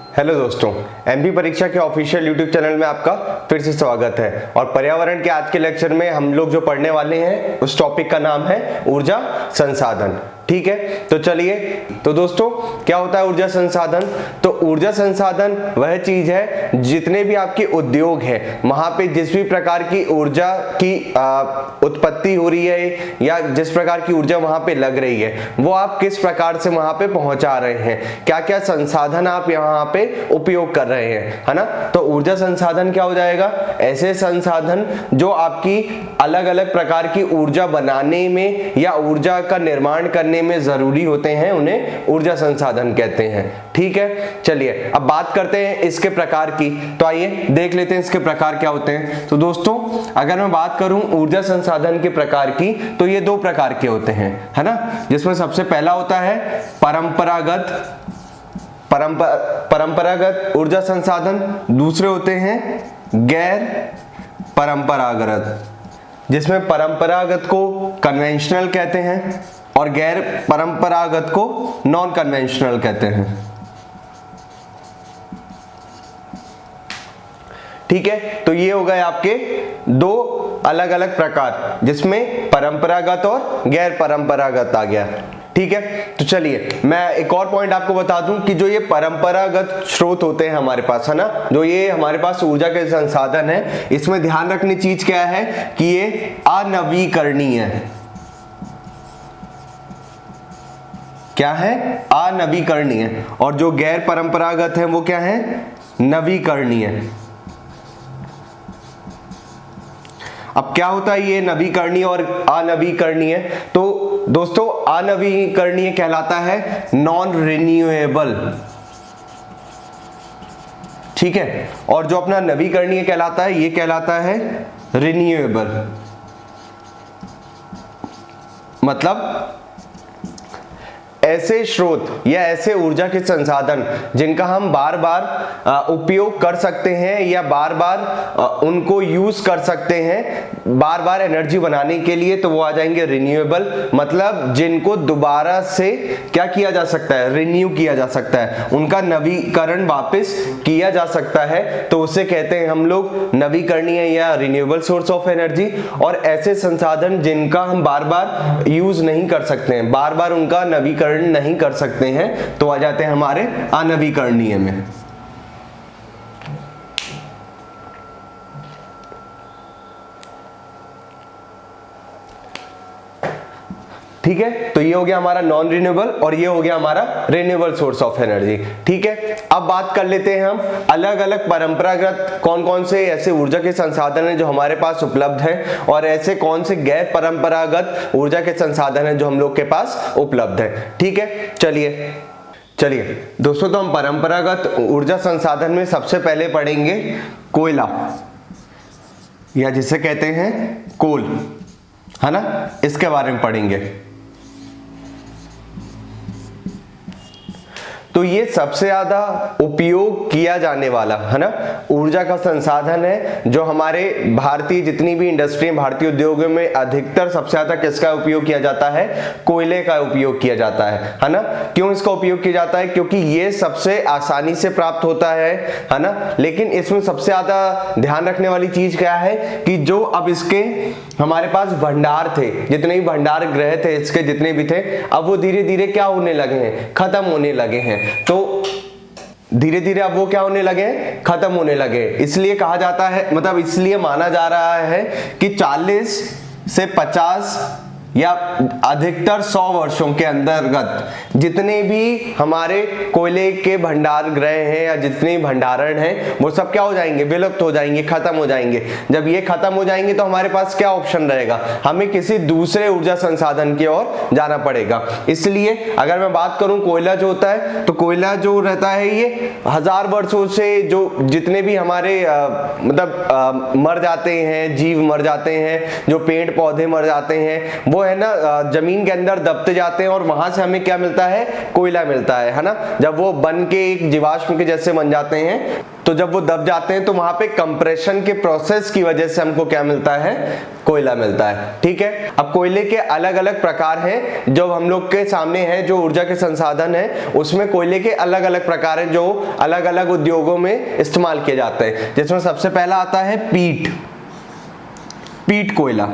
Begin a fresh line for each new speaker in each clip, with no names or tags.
Hello दोस्तों, MP परीक्षा के ऑफिशियल यूट्यूब चैनल में आपका फिर से स्वागत है। और पर्यावरण के आज के लेक्चर में हम लोग जो पढ़ने वाले हैं उस टॉपिक का नाम है ऊर्जा संसाधन। ठीक है, तो चलिए। तो दोस्तों, क्या होता है ऊर्जा संसाधन? तो ऊर्जा संसाधन वह चीज है, जितने भी आपके उद्योग हैं वहां पे जिस भी प्रकार की ऊर्जा की उत्पत्ति हो रही है या जिस प्रकार की ऊर्जा वहां पे लग रही है, वो आप किस प्रकार से वहां पे पहुंचा रहे हैं, क्या क्या संसाधन आप यहाँ पे उपयोग कर रहे हैं, है ना। तो ऊर्जा संसाधन क्या हो जाएगा? ऐसे संसाधन जो आपकी अलग अलग प्रकार की ऊर्जा बनाने में या ऊर्जा का निर्माण करने में जरूरी होते हैं, उन्हें ऊर्जा संसाधन कहते हैं। ठीक है, चलिए अब बात करते हैं इसके प्रकार की। तो आइए देख लेते हैं इसके प्रकार क्या होते हैं। तो दोस्तों, अगर मैं बात करूं ऊर्जा संसाधन के प्रकार की, तो ये दो प्रकार के होते हैं, है ना। जिसमें सबसे पहला होता है परंपरागत ऊर्जा संसाधन, दूसरे होते हैं गैर परंपरागत, जिसमें परंपरागत को कन्वेंशनल कहते हैं और गैर परंपरागत को नॉन कन्वेंशनल कहते हैं। ठीक है, तो ये हो गए आपके दो अलग अलग प्रकार, जिसमें परंपरागत और गैर परंपरागत आ गया। ठीक है, तो चलिए मैं एक और पॉइंट आपको बता दूं कि जो ये परंपरागत स्रोत होते हैं हमारे पास, है ना, जो ये हमारे पास ऊर्जा के संसाधन है, इसमें ध्यान रखने चीज क्या है कि ये अनवीकरणीय है। क्या है? अनवीकरणीय। और जो गैर परंपरागत है वो क्या है? नवीकरणीय। अब क्या होता है ये नवीकरणीय और अनवीकरणीय? तो दोस्तों, अनवीकरणीय कहलाता है नॉन रिन्यूएबल। ठीक है, और जो अपना नवीकरणीय कहलाता है ये कहलाता है रिन्यूएबल। मतलब ऐसे स्रोत या ऐसे ऊर्जा के संसाधन जिनका हम बार बार उपयोग कर सकते हैं या बार बार उनको यूज कर सकते हैं बार बार एनर्जी बनाने के लिए, तो वो आ जाएंगे रिन्यूएबल। मतलब जिनको दोबारा से क्या किया जा सकता है? रिन्यू किया जा सकता है, उनका नवीकरण वापस किया जा सकता है, तो उसे कहते हैं हम लोग नवीकरणीय या रिन्यूएबल सोर्स ऑफ एनर्जी। और ऐसे संसाधन जिनका हम बार बार यूज नहीं कर सकते हैं, बार बार उनका नवीकरण नहीं कर सकते हैं, तो आ जाते हैं हमारे अनवीकरणीय में। ठीक है, तो ये हो गया हमारा नॉन रिन्यूएबल और ये हो गया हमारा रिन्यूएबल सोर्स ऑफ एनर्जी। ठीक है, अब बात कर लेते हैं हम अलग अलग परंपरागत कौन कौन से ऐसे ऊर्जा के संसाधन हैं जो हमारे पास उपलब्ध हैं, और ऐसे कौन से गैर परंपरागत ऊर्जा के संसाधन हैं जो हम लोग के पास उपलब्ध हैं। ठीक है, चलिए दोस्तों, तो हम परंपरागत ऊर्जा संसाधन में सबसे पहले पढ़ेंगे कोयला, या जिसे कहते हैं कोल, है ना, इसके बारे में पढ़ेंगे। तो ये सबसे ज्यादा उपयोग किया जाने वाला, है ना, ऊर्जा का संसाधन है, जो हमारे भारतीय जितनी भी इंडस्ट्री, भारतीय उद्योगों में अधिकतर सबसे ज्यादा किसका उपयोग किया जाता है? कोयले का उपयोग किया जाता है ना। क्यों इसका उपयोग किया जाता है? क्योंकि ये सबसे आसानी से प्राप्त होता है ना। लेकिन इसमें सबसे ज्यादा ध्यान रखने वाली चीज क्या है कि जो अब इसके हमारे पास भंडार थे, जितने भी भंडार गृह थे इसके जितने भी थे, अब वो धीरे धीरे क्या होने लगे हैं? खत्म होने लगे हैं। तो धीरे धीरे अब वो क्या होने लगे? खत्म होने लगे। इसलिए कहा जाता है, मतलब इसलिए माना जा रहा है कि 40 से 50 या अधिकतर 100 वर्षों के अंतर्गत जितने भी हमारे कोयले के भंडार गृह हैं या जितने भंडारण हैं, वो सब क्या हो जाएंगे? विलुप्त हो जाएंगे, खत्म हो जाएंगे। जब ये खत्म हो जाएंगे तो हमारे पास क्या ऑप्शन रहेगा? हमें किसी दूसरे ऊर्जा संसाधन की ओर जाना पड़ेगा। इसलिए अगर मैं बात करूं कोयला जो होता है, तो कोयला जो रहता है ये 1000 वर्षों से जो जितने भी हमारे मर जाते हैं, जीव मर जाते हैं, जो पेड़ पौधे मर जाते हैं, वो है ना जमीन के अंदर दबते जाते हैं और वहां से हमें क्या मिलता है? कोयला मिलता है ना। जब वो बन के एक जीवाश्म के जैसे बन जाते हैं तो जब वो दब जाते हैं तो वहां पे कंप्रेशन के प्रोसेस की वजह से हमको क्या मिलता है, कोयला मिलता है। ठीक है, अब कोयले के अलग अलग प्रकार हैं जो हम लोग के सामने हैं, जो ऊर्जा के संसाधन है उसमें कोयले के अलग अलग प्रकार हैं जो अलग अलग उद्योगों में इस्तेमाल किए जाते हैं। जिसमें सबसे पहला आता है पीट कोयला।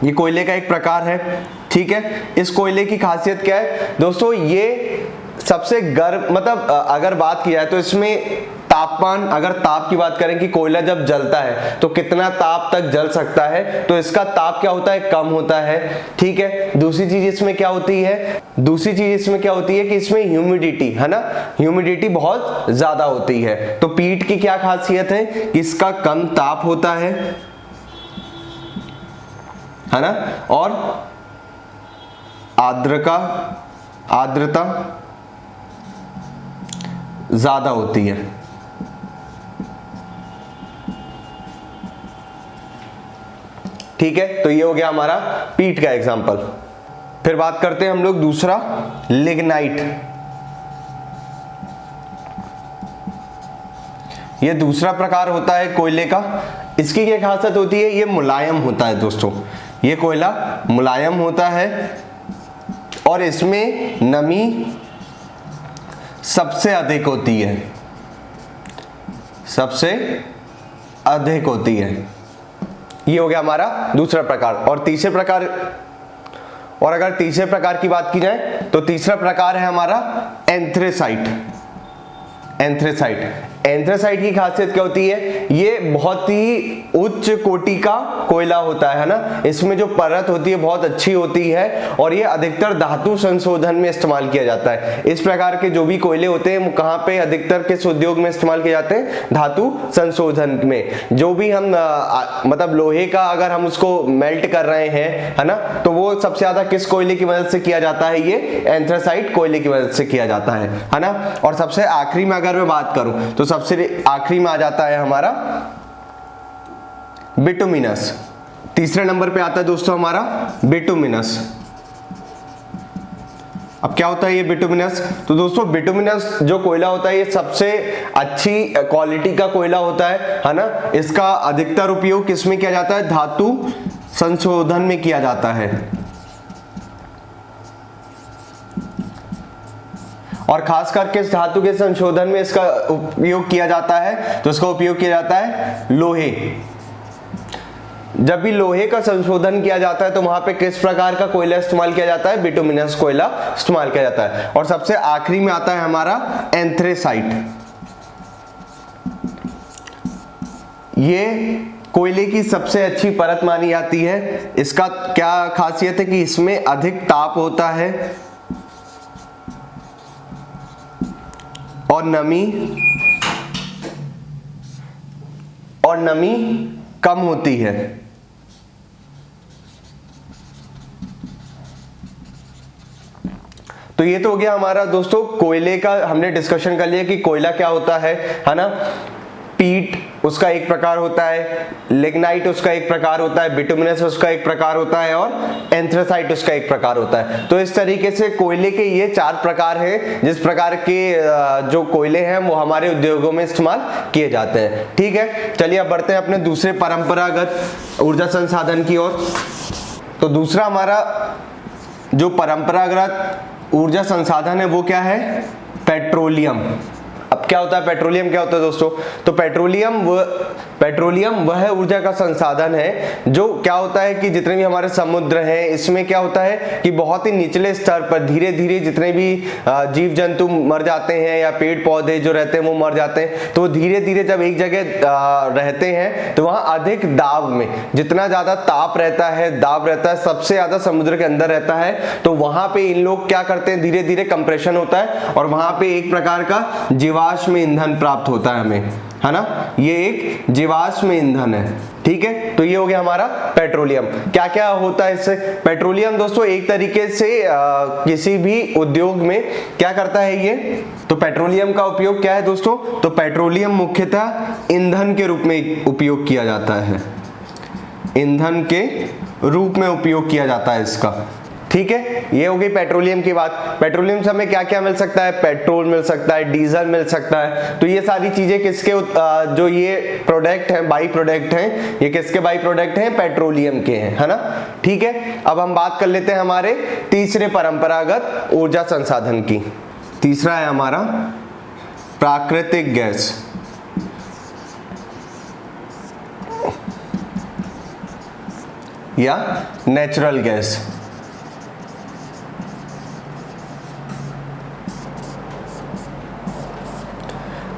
ये कोयले का एक प्रकार है। ठीक है, इस कोयले की खासियत क्या है दोस्तों, ये सबसे गर्म, मतलब अगर बात की जाए तो इसमें तापमान, अगर ताप की बात करें कि कोयला जब जलता है तो कितना ताप तक जल सकता है, तो इसका ताप क्या होता है, कम होता है। ठीक है, दूसरी चीज इसमें क्या होती है, कि इसमें ह्यूमिडिटी है ना, ह्यूमिडिटी बहुत ज्यादा होती है। तो पीट की क्या खासियत है कि इसका कम ताप होता है ना, और आर्द्रता ज्यादा होती है। ठीक है, तो ये हो गया हमारा पीट का एग्जांपल। फिर बात करते हैं हम लोग दूसरा, लिग्नाइट। ये दूसरा प्रकार होता है कोयले का। इसकी क्या खासियत होती है, ये मुलायम होता है दोस्तों, ये कोयला मुलायम होता है और इसमें नमी सबसे अधिक होती है, ये हो गया हमारा दूसरा प्रकार। और तीसरे प्रकार, और अगर तीसरे प्रकार की बात की जाए तो तीसरा प्रकार है हमारा एंथ्रेसाइट। एंथ्रेसाइट की खासियत क्या होती है, ये बहुत ही उच्च कोटि का कोयला होता है ना, इसमें जो परत होती है बहुत अच्छी होती है और ये अधिकतर धातु संशोधन में इस्तेमाल किया जाता है। इस प्रकार के जो भी कोयले होते हैं वो कहाँ पे अधिकतर किस उद्योग में इस्तेमाल किए जाते हैं, धातु संशोधन में। जो भी हम मतलब लोहे का अगर हम उसको मेल्ट कर रहे हैं है ना, तो वो सबसे ज्यादा किस कोयले की मदद से किया जाता है, ये एंथ्रेसाइट कोयले की मदद से किया जाता है ना। और सबसे आखिरी में अगर मैं बात करूं तो सबसे आखिरी में आ जाता है हमारा बिटुमिनस। तीसरे नंबर पे आता है दोस्तों हमारा बिटुमिनस। अब क्या होता है ये बिटुमिनस, तो दोस्तों बिटुमिनस जो कोयला होता है ये सबसे अच्छी क्वालिटी का कोयला होता है ना। इसका अधिकतर उपयोग किसमें किया जाता है, धातु संशोधन में किया जाता है। और खास करके इस धातु के संशोधन में इसका उपयोग किया जाता है, तो इसका उपयोग किया जाता है लोहे। जब भी लोहे का संशोधन किया जाता है तो वहां पे किस प्रकार का कोयला इस्तेमाल किया जाता है, बिटुमिनस कोयला इस्तेमाल किया जाता है। और सबसे आखिरी में आता है हमारा एंथ्रेसाइट। ये कोयले की सबसे अच्छी परत मानी जाती है। इसका क्या खासियत है कि इसमें अधिक ताप होता है और नमी कम होती है। तो ये तो हो गया हमारा दोस्तों कोयले का, हमने डिस्कशन कर लिया कि कोयला क्या होता है ना। पीट उसका एक प्रकार होता है, लिग्नाइट उसका एक प्रकार होता है, बिटुमिनस उसका एक प्रकार होता है और एंथ्रेसाइट उसका एक प्रकार होता है। तो इस तरीके से कोयले के ये 4 प्रकार हैं जिस प्रकार के जो कोयले हैं वो हमारे उद्योगों में इस्तेमाल किए जाते हैं। ठीक है, चलिए अब बढ़ते हैं अपने दूसरे परंपरागत ऊर्जा संसाधन की ओर। तो दूसरा हमारा जो परंपरागत ऊर्जा संसाधन है वो क्या है, पेट्रोलियम। अब क्या होता है पेट्रोलियम, क्या होता है दोस्तों, तो पेट्रोलियम वह ऊर्जा का संसाधन है जो क्या होता है कि जितने भी हमारे समुद्र हैं इसमें क्या होता है कि बहुत ही निचले स्तर पर धीरे धीरे जितने भी जीव जंतु मर जाते हैं या पेड़ पौधे जो रहते हैं वो मर जाते हैं, तो धीरे धीरे जब एक जगह रहते हैं तो वहां अधिक दाब में, जितना ज्यादा ताप रहता है, दाब रहता है, सबसे ज्यादा समुद्र के अंदर रहता है, तो वहां पे इन लोग क्या करते हैं, धीरे धीरे कंप्रेशन होता है और वहां पे एक प्रकार का जीवाश्म ईंधन प्राप्त होता है हमें, है ना। ये एक जीवाश्म ईंधन है। ठीक है, तो ये हो गया हमारा पेट्रोलियम। क्या क्या होता है इससे, पेट्रोलियम दोस्तों एक तरीके से किसी भी उद्योग में क्या करता है ये, तो पेट्रोलियम का उपयोग क्या है दोस्तों, तो पेट्रोलियम मुख्यतः ईंधन के रूप में उपयोग किया जाता है, ईंधन के रूप में उपयोग किया जाता है इसका। ठीक है, ये हो गई पेट्रोलियम की बात। पेट्रोलियम से हमें क्या क्या मिल सकता है, पेट्रोल मिल सकता है, डीजल मिल सकता है। तो ये सारी चीजें किसके जो ये प्रोडक्ट हैं, बाई प्रोडक्ट हैं, ये किसके बाई प्रोडक्ट हैं, पेट्रोलियम के हैं, है ना। ठीक है, अब हम बात कर लेते हैं हमारे तीसरे परंपरागत ऊर्जा संसाधन की। तीसरा है हमारा प्राकृतिक गैस या नेचुरल गैस।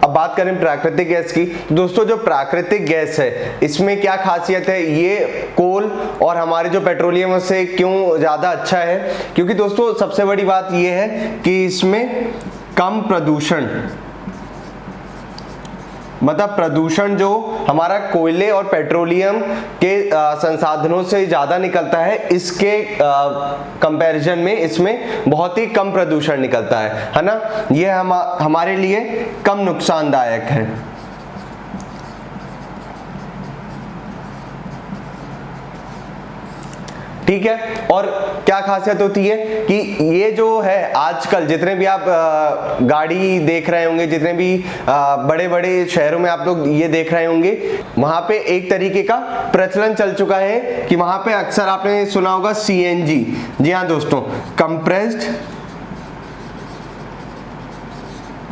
अब बात करें प्राकृतिक गैस की, तो दोस्तों जो प्राकृतिक गैस है इसमें क्या खासियत है, ये कोल और हमारे जो पेट्रोलियम से क्यों ज्यादा अच्छा है, क्योंकि दोस्तों सबसे बड़ी बात ये है कि इसमें कम प्रदूषण, मतलब प्रदूषण जो हमारा कोयले और पेट्रोलियम के संसाधनों से ज्यादा निकलता है, इसके कंपैरिजन में इसमें बहुत ही कम प्रदूषण निकलता है ना। ये हमारे लिए कम नुकसानदायक है। ठीक है, और क्या खासियत होती है कि ये जो है आजकल जितने भी आप गाड़ी देख रहे होंगे, जितने भी बड़े बड़े शहरों में आप लोग ये देख रहे होंगे, वहां पे एक तरीके का प्रचलन चल चुका है कि वहां पे अक्सर आपने सुना होगा CNG। जी हाँ दोस्तों, कंप्रेस्ड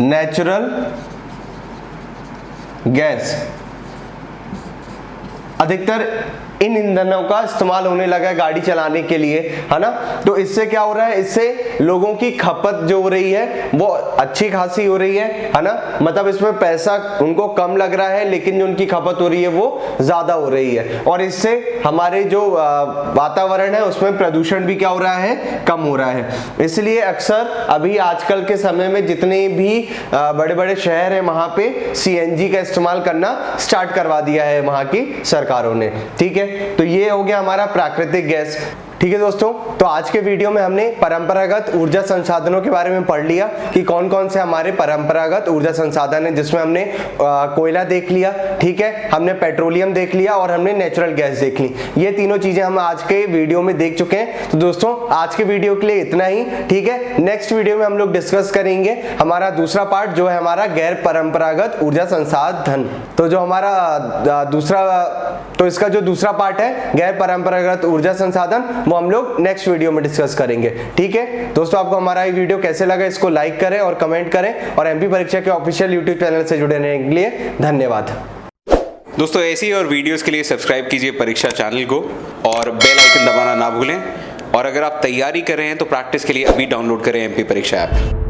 नेचुरल गैस। अधिकतर इन ईंधनों का इस्तेमाल होने लगा है गाड़ी चलाने के लिए, है ना। तो इससे क्या हो रहा है, इससे लोगों की खपत जो हो रही है वो अच्छी खासी हो रही है ना। मतलब इसमें पैसा उनको कम लग रहा है, लेकिन जो उनकी खपत हो रही है वो ज्यादा हो रही है, और इससे हमारे जो वातावरण है उसमें प्रदूषण भी क्या हो रहा है, कम हो रहा है। इसलिए अक्सर अभी आजकल के समय में जितने भी बड़े बड़े शहर हैं वहां पे CNG का इस्तेमाल करना स्टार्ट करवा दिया है वहां की सरकारों ने। ठीक है, तो ये हो गया हमारा प्राकृतिक गैस। ठीक है दोस्तों, तो आज के वीडियो में हमने परंपरागत ऊर्जा संसाधनों के बारे में पढ़ लिया कि कौन कौन से हमारे परंपरागत ऊर्जा संसाधन हैं, जिसमें हमने कोयला देख लिया, ठीक है, हमने पेट्रोलियम देख लिया और हमने नेचुरल गैस देख ली। ये तीनों चीजें हम आज के वीडियो में देख चुके हैं। तो दोस्तों आज के वीडियो के लिए इतना ही। ठीक है, नेक्स्ट वीडियो में हम लोग डिस्कस करेंगे हमारा दूसरा पार्ट, जो है हमारा गैर परंपरागत ऊर्जा संसाधन। तो जो हमारा इसका जो दूसरा पार्ट है गैर परंपरागत ऊर्जा संसाधन, वो हम लोग नेक्स्ट वीडियो में डिस्कस करेंगे। ठीक है दोस्तों, आपको हमारा ये वीडियो कैसे लगा इसको लाइक करें और कमेंट करें, और MP परीक्षा के ऑफिशियल यूट्यूब चैनल से जुड़े रहने के लिए धन्यवाद।
दोस्तों ऐसी और वीडियोस के लिए सब्सक्राइब कीजिए परीक्षा चैनल को और बेल आइकन दबाना ना भूलें। और अगर आप तैयारी कर रहे हैं तो प्रैक्टिस के लिए अभी डाउनलोड करें MP परीक्षा ऐप।